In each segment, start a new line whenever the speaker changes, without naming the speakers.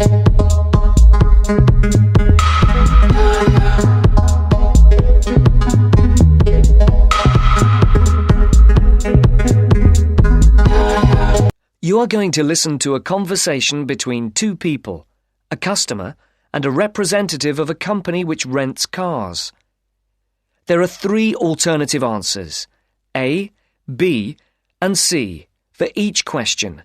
You are going to listen to a conversation between two people, a customer and a representative of a company which rents cars. There are three alternative answers, A, B and C, for each question.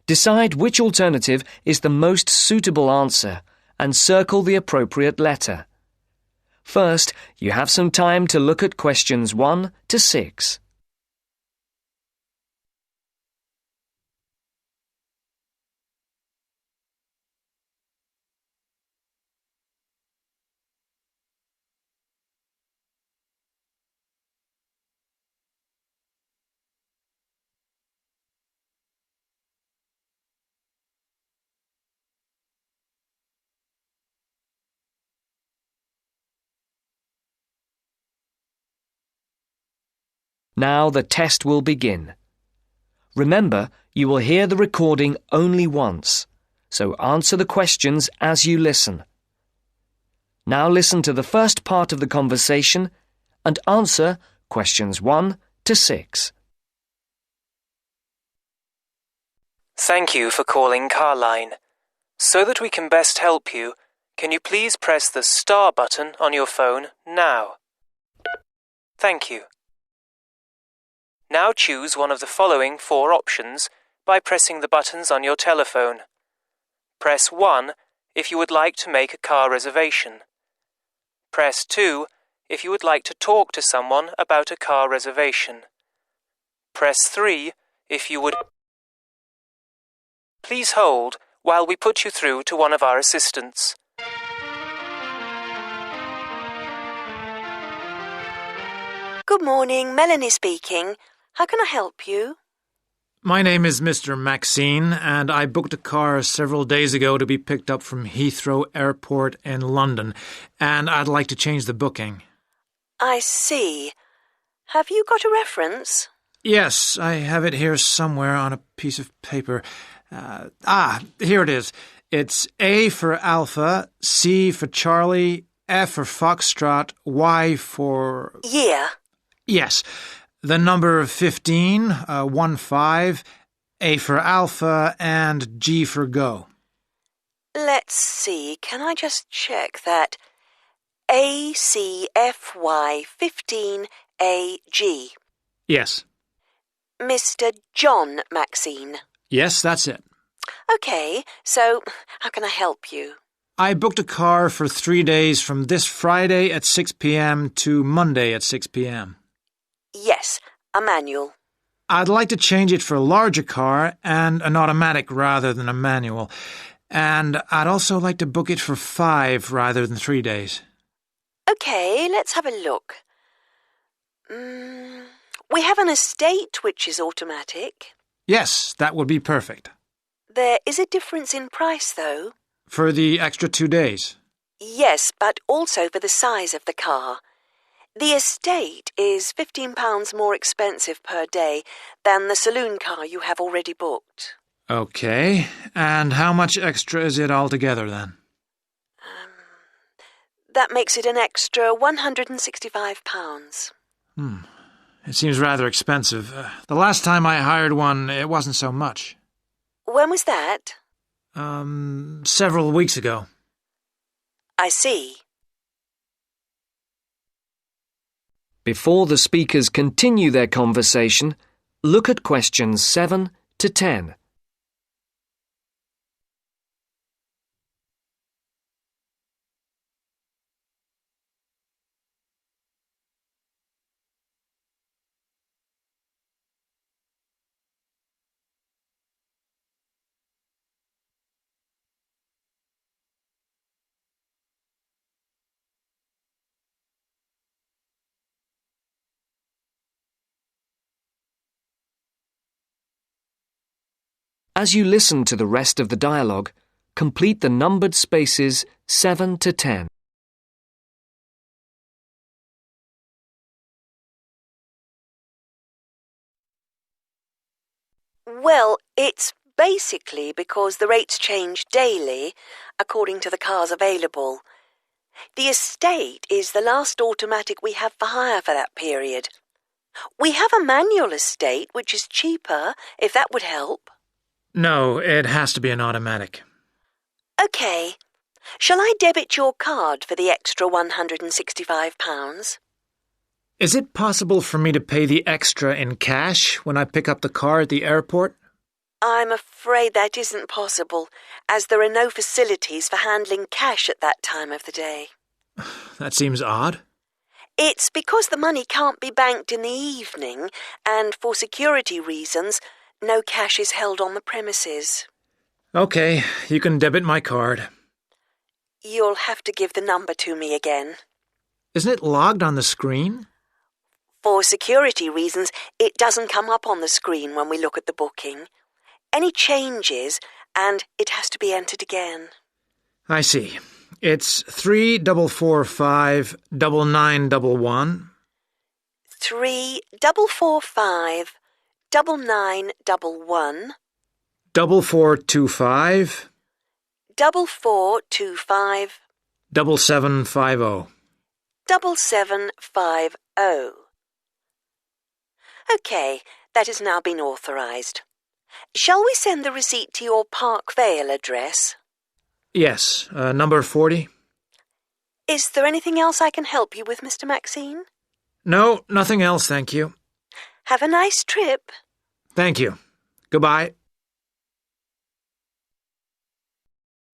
Decide which alternative is the most suitable answer and circle the appropriate letter. First, you have some time to look at questions 1 to 6. Now the test will begin. Remember, you will hear the recording only once, so answer the questions as you listen. Now listen to the first part of the conversation and answer questions 1 to 6.
Thank you for calling Carline. So that we can best help you, can you please press the star button on your phone now? Thank you. Now choose one of the following 4 options by pressing the buttons on your telephone. Press 1 if you would like to make a car reservation. Press 2 if you would like to talk to someone about a car reservation. Press 3 if you would... Please hold while we put you through to one of our assistants.
Good morning, Melanie speaking. How can I help you?
My name is Mr. Maxine, and I booked a car several days ago to be picked up from Heathrow Airport in London, and I'd like to change the booking.
I see. Have you got a reference?
Yes, I have it here somewhere on a piece of paper. Here it is. It's A for Alpha, C for Charlie, F for Foxtrot, Y for...
Yeah.
Yes. The number 15, 15, A for Alpha, and G for Go.
Let's see. Can I just check that? ACFY 15AG.
Yes.
Mr. John Maxine.
Yes, that's it.
Okay, so how can I help you?
I booked a car for 3 days from this Friday at 6 p.m. to Monday at 6 p.m.
Yes, a manual.
I'd like to change it for a larger car and an automatic rather than a manual. And I'd also like to book it for 5 rather than 3 days.
Okay, let's have a look. We have an estate which is automatic.
Yes, that would be perfect.
There is a difference in price, though.
For the extra 2 days?
Yes, but also for the size of the car. The estate is £15 more expensive per day than the saloon car you have already booked.
Okay, and how much extra is it altogether then?
That makes it an extra £165.
It seems rather expensive. The last time I hired one, it wasn't so much.
When was that?
Several weeks ago.
I see.
Before the speakers continue their conversation, look at questions 7 to 10. As you listen to the rest of the dialogue, complete the numbered spaces 7 to 10.
Well, it's basically because the rates change daily according to the cars available. The Estate is the last automatic we have for hire for that period. We have a manual Estate, which is cheaper, if that would help.
No, it has to be an automatic.
OK. Shall I debit your card for the extra £165?
Is it possible for me to pay the extra in cash when I pick up the car at the airport?
I'm afraid that isn't possible, as there are no facilities for handling cash at that time of the day.
That seems odd.
It's because the money can't be banked in the evening, and for security reasons, no cash is held on the premises.
OK, you can debit my card.
You'll have to give the number to me again.
Isn't it logged on the screen?
For security reasons, it doesn't come up on the screen when we look at the booking. Any changes, and it has to be entered again.
I see. It's 3-4-4-5-9-9-1.
3-4-4-5-9-9-1.
4425
4425
7750.
7750. OK, that has now been authorised. Shall we send the receipt to your Park Vale address?
Yes, number 40.
Is there anything else I can help you with, Mr. Maxine?
No, nothing else, thank you.
Have a nice trip.
Thank you. Goodbye.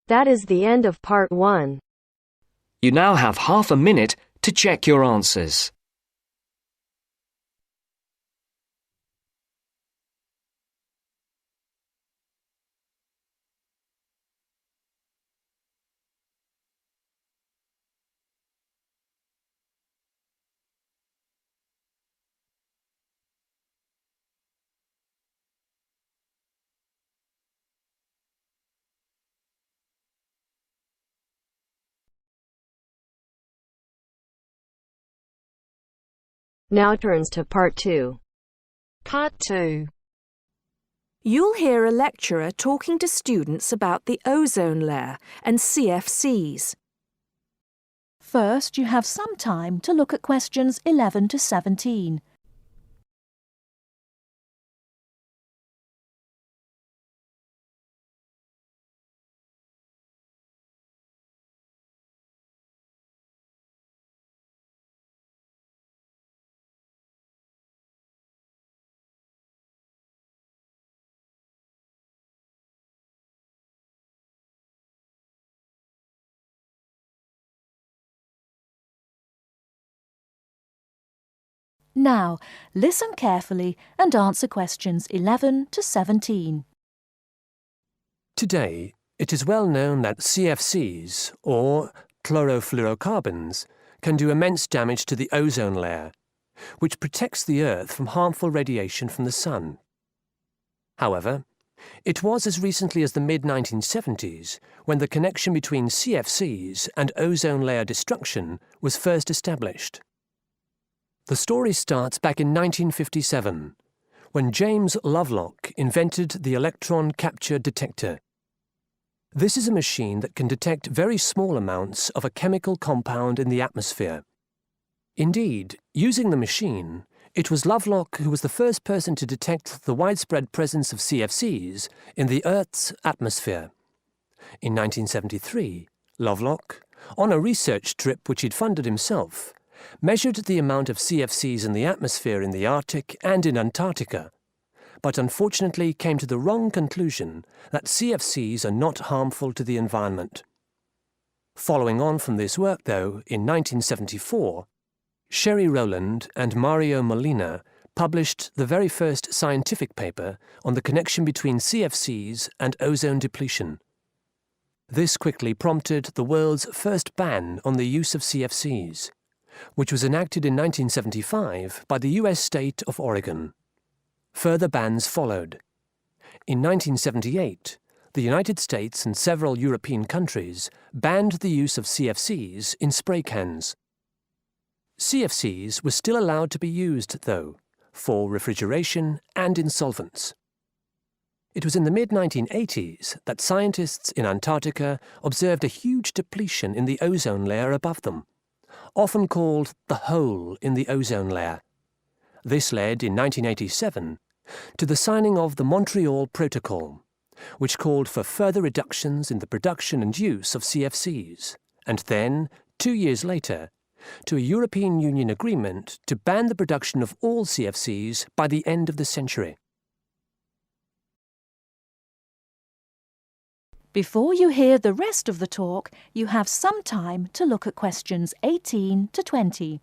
That is the end of part 1.
You now have half a minute to check your answers.
Now turns to part 2.
Part 2. You'll hear a lecturer talking to students about the ozone layer and CFCs. First, you have some time to look at questions 11 to 17. Now, listen carefully and answer questions 11 to 17.
Today, it is well known that CFCs, or chlorofluorocarbons, can do immense damage to the ozone layer, which protects the Earth from harmful radiation from the sun. However, it was as recently as the mid-1970s when the connection between CFCs and ozone layer destruction was first established. The story starts back in 1957, when James Lovelock invented the electron capture detector. This is a machine that can detect very small amounts of a chemical compound in the atmosphere. Indeed, using the machine, it was Lovelock who was the first person to detect the widespread presence of CFCs in the Earth's atmosphere. In 1973, Lovelock, on a research trip which he'd funded himself, measured the amount of CFCs in the atmosphere in the Arctic and in Antarctica, but unfortunately came to the wrong conclusion that CFCs are not harmful to the environment. Following on from this work, though, in 1974, Sherry Rowland and Mario Molina published the very first scientific paper on the connection between CFCs and ozone depletion. This quickly prompted the world's first ban on the use of CFCs, which was enacted in 1975 by the US state of Oregon. Further bans followed. In 1978, the United States and several European countries banned the use of CFCs in spray cans. CFCs were still allowed to be used, though, for refrigeration and in solvents. It was in the mid-1980s that scientists in Antarctica observed a huge depletion in the ozone layer above them, often called the hole in the ozone layer. This led, in 1987, to the signing of the Montreal Protocol, which called for further reductions in the production and use of CFCs, and then, 2 years later, to a European Union agreement to ban the production of all CFCs by the end of the century.
Before you hear the rest of the talk, you have some time to look at questions 18 to 20.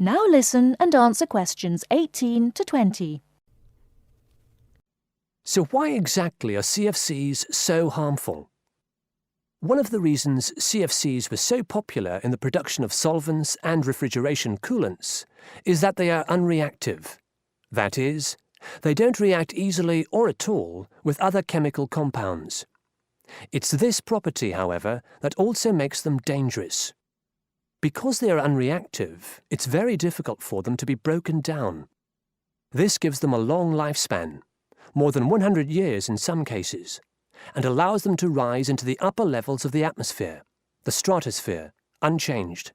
Now listen and answer questions 18 to 20.
So why exactly are CFCs so harmful? One of the reasons CFCs were so popular in the production of solvents and refrigeration coolants is that they are unreactive. That is, they don't react easily or at all with other chemical compounds. It's this property, however, that also makes them dangerous. Because they are unreactive, it's very difficult for them to be broken down. This gives them a long lifespan, more than 100 years in some cases, and allows them to rise into the upper levels of the atmosphere, the stratosphere, unchanged.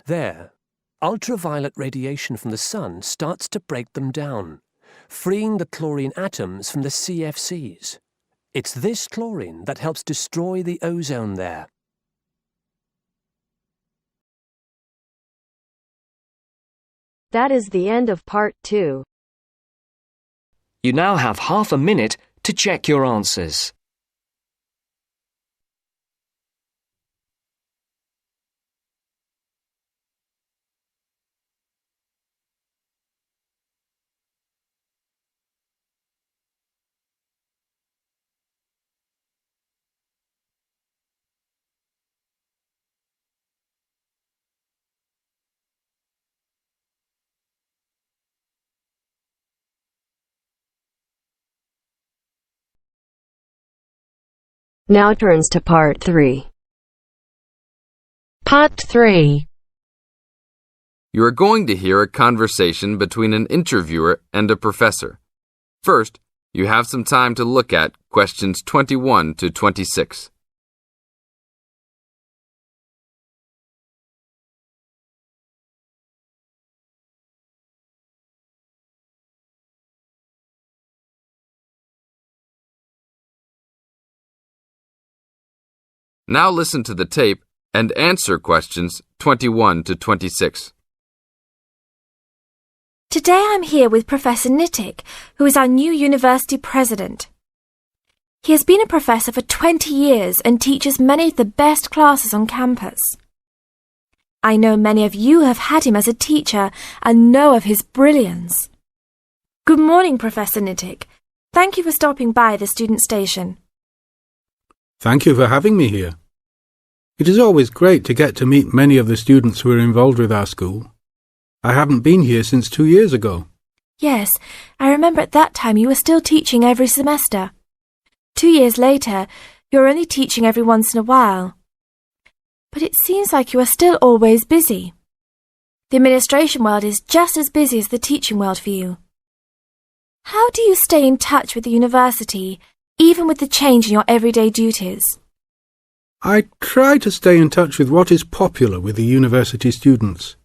There, ultraviolet radiation from the sun starts to break them down, freeing the chlorine atoms from the CFCs. It's this chlorine that helps destroy the ozone there.
That is the end of part 2.
You now have half a minute to check your answers.
Now turns to part 3.
Part 3.
You are going to hear a conversation between an interviewer and a professor. First, you have some time to look at questions 21 to 26. Now listen to the tape and answer questions 21 to 26.
Today I'm here with Professor Nittick, who is our new university president. He has been a professor for 20 years and teaches many of the best classes on campus. I know many of you have had him as a teacher and know of his brilliance. Good morning, Professor Nittick. Thank you for stopping by the student station.
Thank you for having me here. It is always great to get to meet many of the students who are involved with our school. I haven't been here since 2 years ago.
Yes, I remember at that time you were still teaching every semester. 2 years later, you're only teaching every once in a while. But it seems like you are still always busy. The administration world is just as busy as the teaching world for you. How do you stay in touch with the university, even with the change in your everyday duties?
I try to stay in touch with what is popular with the university students.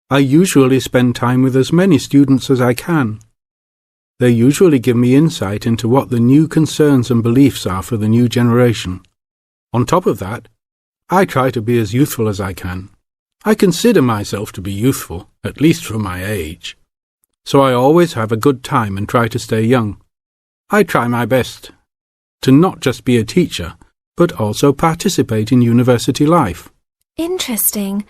I usually spend time with as many students as I can. They usually give me insight into what the new concerns and beliefs are for the new generation. On top of that, I try to be as youthful as I can. I consider myself to be youthful, at least for my age. So I always have a good time and try to stay young. I try my best to not just be a teacher, but also participate in university life.
Interesting.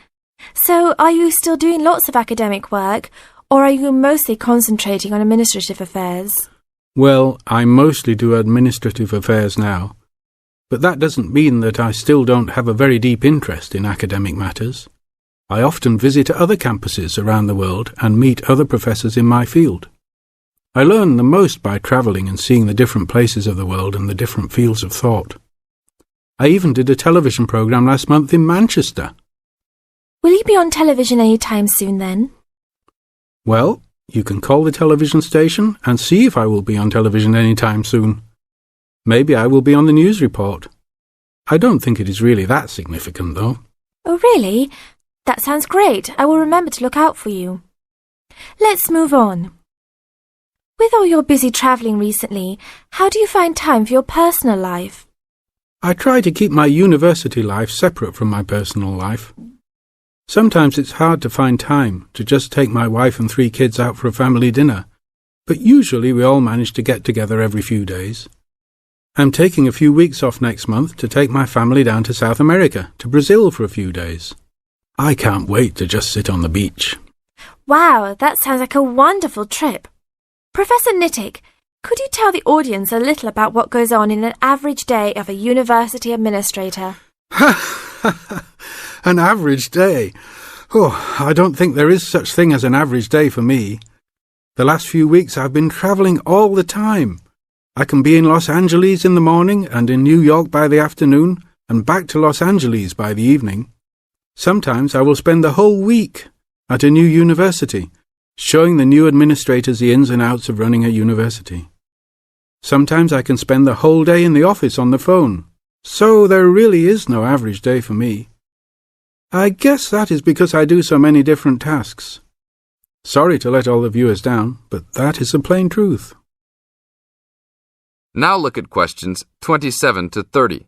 So are you still doing lots of academic work, or are you mostly concentrating on administrative affairs?
Well, I mostly do administrative affairs now, but that doesn't mean that I still don't have a very deep interest in academic matters. I often visit other campuses around the world and meet other professors in my field. I learn the most by travelling and seeing the different places of the world and the different fields of thought. I even did a television programme last month in Manchester.
Will you be on television any time soon then?
Well, you can call the television station and see if I will be on television any time soon. Maybe I will be on the news report. I don't think it is really that significant, though.
Oh, really? That sounds great. I will remember to look out for you. Let's move on. With all your busy travelling recently, how do you find time for your personal life?
I try to keep my university life separate from my personal life. Sometimes it's hard to find time to just take my wife and 3 kids out for a family dinner, but usually we all manage to get together every few days. I'm taking a few weeks off next month to take my family down to South America, to Brazil for a few days. I can't wait to just sit on the beach.
Wow, that sounds like a wonderful trip. Professor Nittick, could you tell the audience a little about what goes on in an average day of a university administrator?
An average day? Oh, I don't think there is such thing as an average day for me. The last few weeks I've been travelling all the time. I can be in Los Angeles in the morning and in New York by the afternoon and back to Los Angeles by the evening. Sometimes I will spend the whole week at a new university, showing the new administrators the ins and outs of running a university. Sometimes I can spend the whole day in the office on the phone. So there really is no average day for me. I guess that is because I do so many different tasks. Sorry to let all the viewers down, but that is the plain truth.
Now look at questions 27 to 30.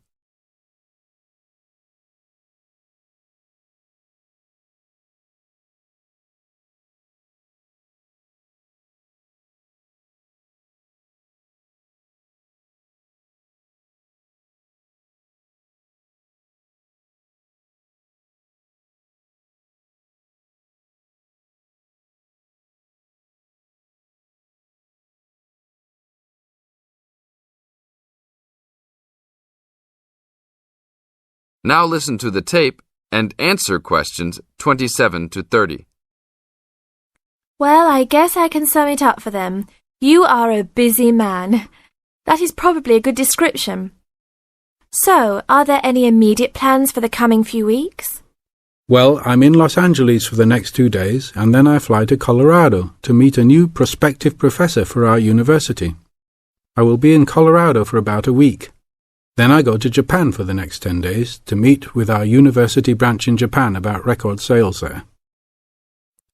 Now listen to the tape and answer questions 27 to 30.
Well, I guess I can sum it up for them. You are a busy man. That is probably a good description. So, are there any immediate plans for the coming few weeks?
Well, I'm in Los Angeles for the next 2 days, and then I fly to Colorado to meet a new prospective professor for our university. I will be in Colorado for about a week. Then I go to Japan for the next 10 days to meet with our university branch in Japan about record sales there.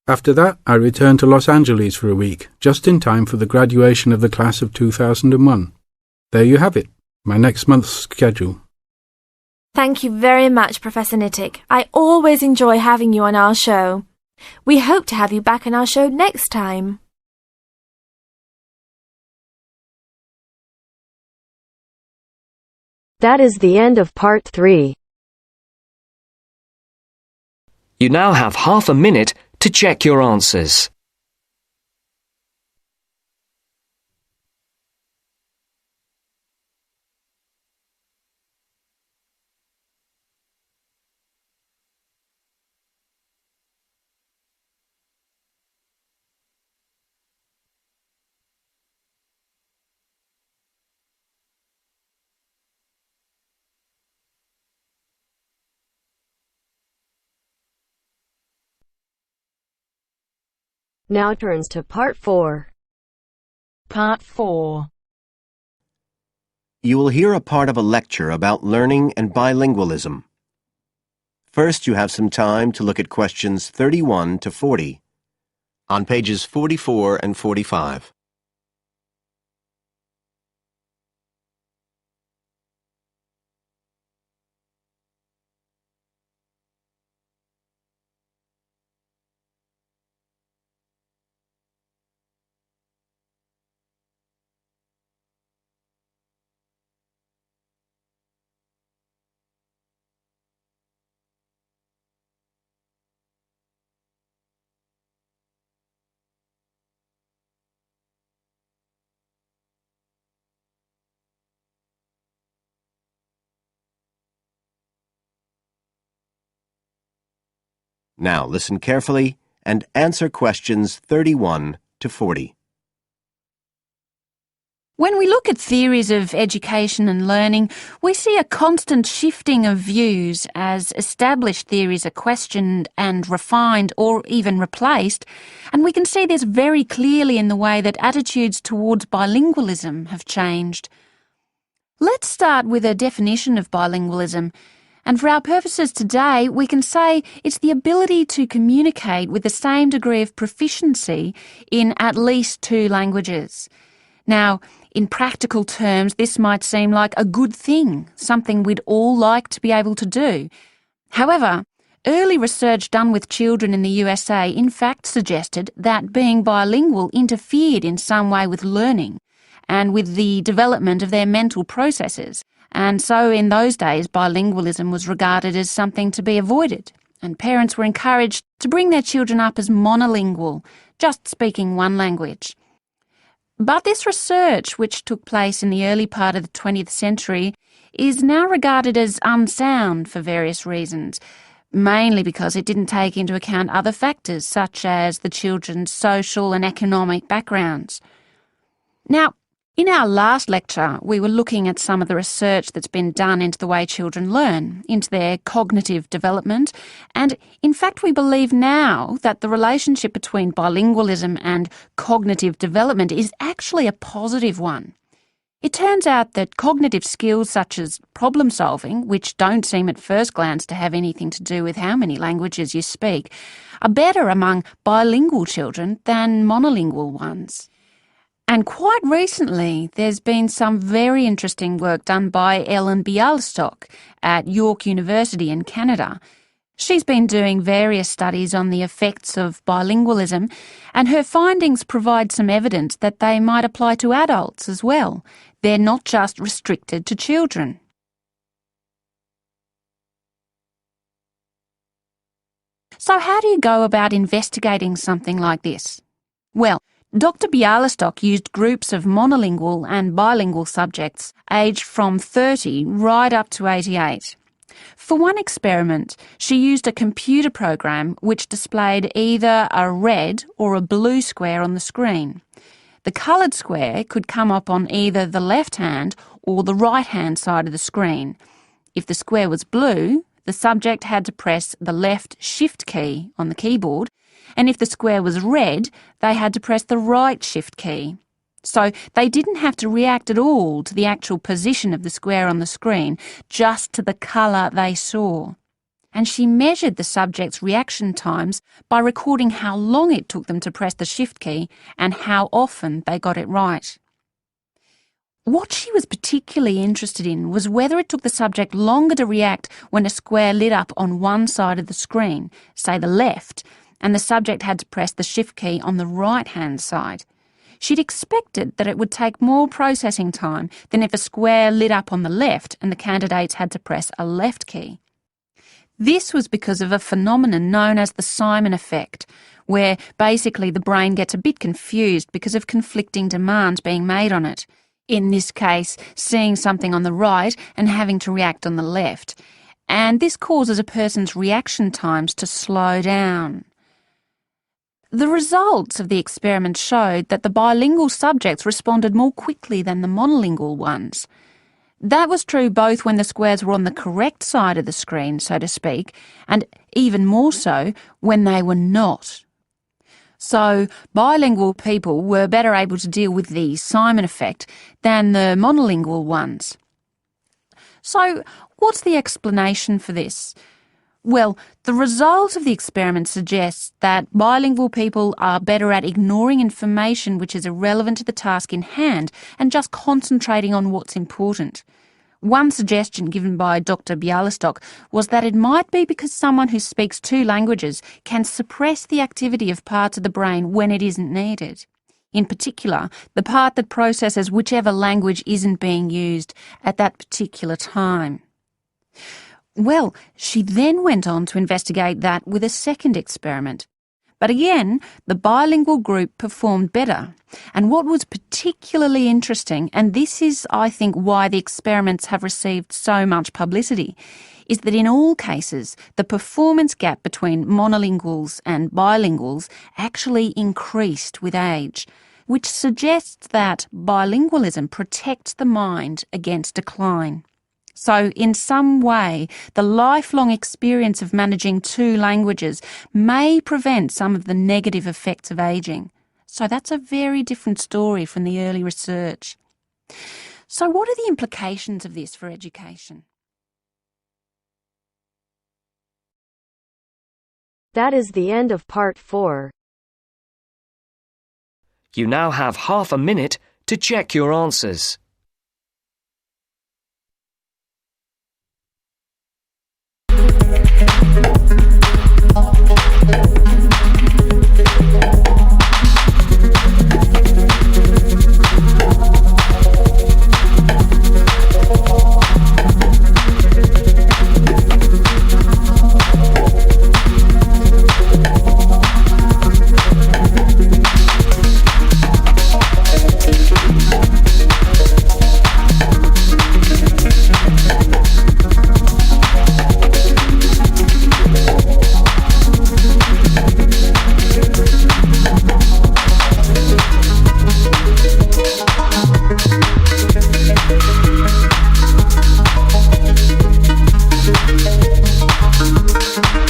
After that, I return to Los Angeles for a week, just in time for the graduation of the class of 2001. There you have it, my next month's schedule.
Thank you very much, Professor Nittick. I always enjoy having you on our show. We hope to have you back on our show next time.
That is the end of part 3.
You now have half a minute to check your answers.
Now turns to part 4.
Part 4.
You will hear a part of a lecture about learning and bilingualism. First, you have some time to look at questions 31 to 40 on pages 44 and 45. Now listen carefully and answer questions 31 to 40.
When we look at theories of education and learning, we see a constant shifting of views as established theories are questioned and refined or even replaced, and we can see this very clearly in the way that attitudes towards bilingualism have changed. Let's start with a definition of bilingualism, and for our purposes today, we can say it's the ability to communicate with the same degree of proficiency in at least two languages. Now, in practical terms, this might seem like a good thing, something we'd all like to be able to do. However, early research done with children in the USA in fact suggested that being bilingual interfered in some way with learning and with the development of their mental processes. And so in those days, bilingualism was regarded as something to be avoided, and parents were encouraged to bring their children up as monolingual, just speaking one language. But this research, which took place in the early part of the 20th century, is now regarded as unsound for various reasons, mainly because it didn't take into account other factors such as the children's social and economic backgrounds. Now, in our last lecture, we were looking at some of the research that's been done into the way children learn, into their cognitive development, and in fact we believe now that the relationship between bilingualism and cognitive development is actually a positive one. It turns out that cognitive skills such as problem solving, which don't seem at first glance to have anything to do with how many languages you speak, are better among bilingual children than monolingual ones. And quite recently, there's been some very interesting work done by Ellen Bialystok at York University in Canada. She's been doing various studies on the effects of bilingualism, and her findings provide some evidence that they might apply to adults as well. They're not just restricted to children. So how do you go about investigating something like this? Well, Dr. Bialystok used groups of monolingual and bilingual subjects aged from 30 right up to 88. For one experiment, she used a computer program which displayed either a red or a blue square on the screen. The coloured square could come up on either the left-hand or the right-hand side of the screen. If the square was blue, the subject had to press the left Shift key on the keyboard, and if the square was red, they had to press the right Shift key. So they didn't have to react at all to the actual position of the square on the screen, just to the colour they saw. And she measured the subjects' reaction times by recording how long it took them to press the Shift key and how often they got it right. What she was particularly interested in was whether it took the subject longer to react when a square lit up on one side of the screen, say the left, and the subject had to press the Shift key on the right-hand side. She'd expected that it would take more processing time than if a square lit up on the left and the candidates had to press a left key. This was because of a phenomenon known as the Simon effect, where basically the brain gets a bit confused because of conflicting demands being made on it. In this case, seeing something on the right and having to react on the left. And this causes a person's reaction times to slow down. The results of the experiment showed that the bilingual subjects responded more quickly than the monolingual ones. That was true both when the squares were on the correct side of the screen, so to speak, and even more so when they were not. So bilingual people were better able to deal with the Simon effect than the monolingual ones. So what's the explanation for this? Well, the result of the experiment suggests that bilingual people are better at ignoring information which is irrelevant to the task in hand and just concentrating on what's important. One suggestion given by Dr. Bialystok was that it might be because someone who speaks two languages can suppress the activity of parts of the brain when it isn't needed. In particular, the part that processes whichever language isn't being used at that particular time. Well, she then went on to investigate that with a second experiment. But again, the bilingual group performed better. And what was particularly interesting, and this is, I think, why the experiments have received so much publicity, is that in all cases, the performance gap between monolinguals and bilinguals actually increased with age. which suggests that bilingualism protects the mind against decline. So, in some way, the lifelong experience of managing two languages may prevent some of the negative effects of ageing. So that's a very different story from the early research. So what are the implications of this for education?
That is the end of part 4.
You now have half a minute to check your answers.